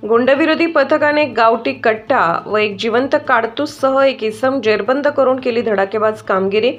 गुंडविरोधी पथकाने गावठी कट्टा व एक जिवंत काडतूससह एक इसम जेरबंद करून केली धडाकेबाज कामगिरी।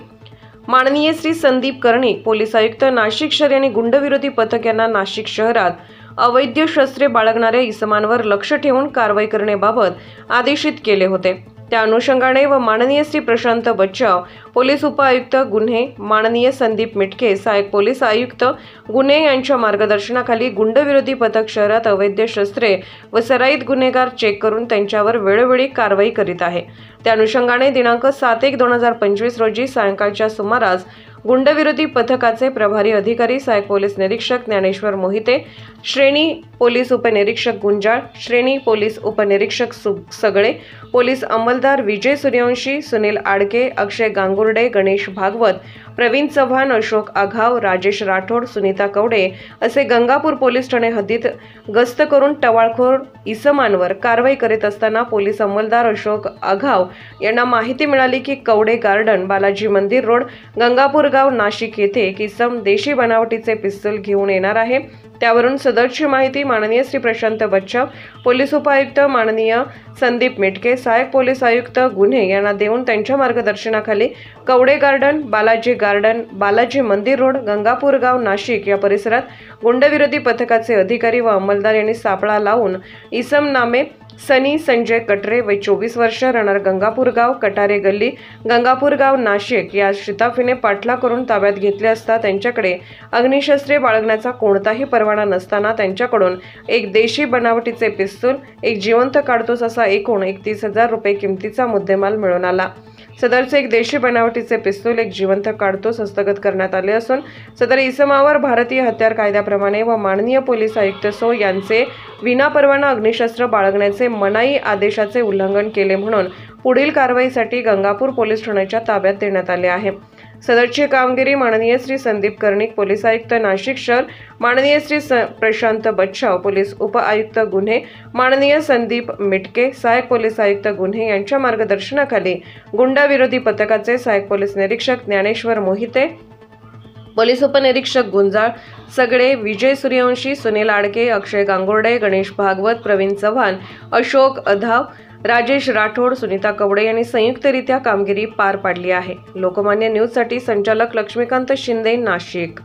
माननीय श्री संदीप कर्णिक पोलीस आयुक्त नाशिक शहर यांनी गुंडविरोधी पथक यांना नाशिक शहरात अवैध शस्त्रे बाळगणाऱ्या इसमांवर लक्ष ठेवून कारवाई करण्याबाबत आदेशित केले होते। त्या अनुषंगाने व माननीय श्री प्रशांत बच्चाव पोलीस उपायुक्त गुन्हे, माननीय संदीप मिटके सहाय्यक पोलीस आयुक्त गुन्हे यांच्या मार्गदर्शनाखाली गुंडविरोधी पथक शहरात अवैध शस्त्रे व सराईत गुन्हेगार चेक करून त्यांच्यावर वेळोवेळी कारवाई करीत आहे। त्या अनुषंगाने दिनांक 7/1/2025 रोजी सायंकाळच्या सुमारास गुंडविरोधी पथकाचे प्रभारी अधिकारी सहाय्यक पोलीस निरीक्षक ज्ञानेश्वर मोहिते, श्रेणी पोलीस उपनिरीक्षक गुंजाळ, श्रेणी पोलीस उपनिरीक्षक सगळे, पोलीस अंमलदार विजय सूर्यवंशी, सुनील आडके, अक्षय गांगुर्डे, गणेश भागवत, प्रवीण चव्हाण, अशोक आघाव, राजेश राठोड, सुनीता कवडे असे गंगापूर पोलीस ठाणे हद्दीत गस्त करून टवाळखोर इसमांवर कारवाई करीत असताना पोलीस अंमलदार अशोक आघाव यांना माहिती मिळाली की कवडे गार्डन, बालाजी मंदिर रोड, गंगापूर गाव, नाशिक येथे एक इसम देशी बनावटीचे पिस्तूल घेऊन येणार आहे। त्यावरून सदरची माहिती माननीय श्री प्रशांत बच्चाव पोलीस उपायुक्त, माननीय संदीप मिटके सहाय्यक पोलीस आयुक्त गुन्हे यांना देऊन त्यांच्या मार्गदर्शनाखाली कवडे गार्डन, बालाजी मंदिर रोड, गंगापूर गाव, नाशिक या परिसरात गुंडविरोधी पथकाचे अधिकारी व अंमलदार यांनी सापळा लावून इसम नामे सनी संजय कटरे वय 24 वर्ष, राहणार गंगापूर गाव, कटारे गल्ली, गंगापूर गाव, नाशिक या शिताफीने पाठलाग करून ताब्यात घेतले असता त्यांच्याकडे अग्निशस्त्रे बाळगण्याचा कोणताही परवाना नसताना त्यांच्याकडून एक देशी बनावटीचे पिस्तूल, एक जिवंत काडतूस असा एकूण 31,000 रुपये किमतीचा मुद्देमाल मिळून आला। सदरचे एक देशी बनावटीचे पिस्तूल, एक जिवंत काडतूस हस्तगत करण्यात आले असून सदर इसमावर भारतीय हत्यार कायद्याप्रमाणे व माननीय पोलीस आयुक्त सो यांचे विनापरवाना अग्निशस्त्र बाळगण्याचे मनाई आदेशाचे उल्लंघन केले म्हणून पुढील कारवाईसाठी गंगापूर पोलीस ठाण्याच्या ताब्यात देण्यात आले आहे। सदरची कामगिरी माननीय श्री संदीप कर्णिक पोलीस आयुक्त नाशिक शहर, माननीय श्री प्रशांत बच्चाव पोलीस उप आयुक्त गुन्हे, माननीय संदीप मिटके सहाय्यक पोलीस आयुक्त गुन्हे यांच्या मार्गदर्शनाखाली गुंडाविरोधी पथकाचे सहाय्यक पोलीस निरीक्षक ज्ञानेश्वर मोहिते, पोलीस उपनिरीक्षक गुंजाळ सगळे, विजय सूर्यवंशी, सुनील आडके, अक्षय गांगुर्डे, गणेश भागवत, प्रवीण चव्हाण, अशोक आघाव, राजेश राठोड, सुनीता कवडे यांनी संयुक्तरित्या कामगिरी पार पाडली आहे। लोकमान्य न्यूजसाठी संचालक लक्ष्मीकांत शिंदे, नाशिक।